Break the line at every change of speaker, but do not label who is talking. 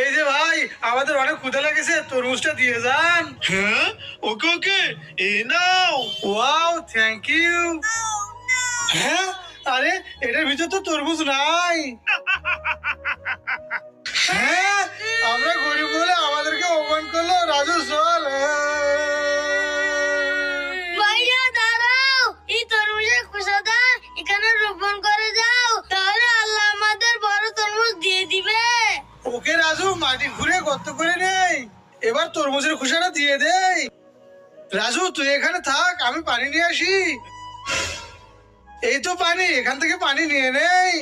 এই যে ভাই, আমাদের অনেক ক্ষুধা লেগেছে, তরমুজটা দিয়ে যান।
হ্যাঁ, ওকে ওকে, এই নাও।
Wow, thank you. হ্যাঁ, আরে এটার ভিতর তো তরমুজ নাই। হ্যাঁ, আমরা গরিব বলে আমাদেরকে অপমান করলো। রাজু চল।
ভাইয়া দাঁড়াও, এই তরমুজের খোসাটা এখানে রোপণ করে দাও, তাহলে আল্লাহ আমাদের বড় তরমুজ দিয়ে দিবে।
ওকে রাজু, মাটি ঘুরে গর্ত করে নেই, এবার তরমুজের খোসাটা দিয়ে দেই। রাজু তুই এখানে থাক, আমি পানি নিয়ে আসি। এই তো পানি, এখান থেকে পানি নিয়ে নেই।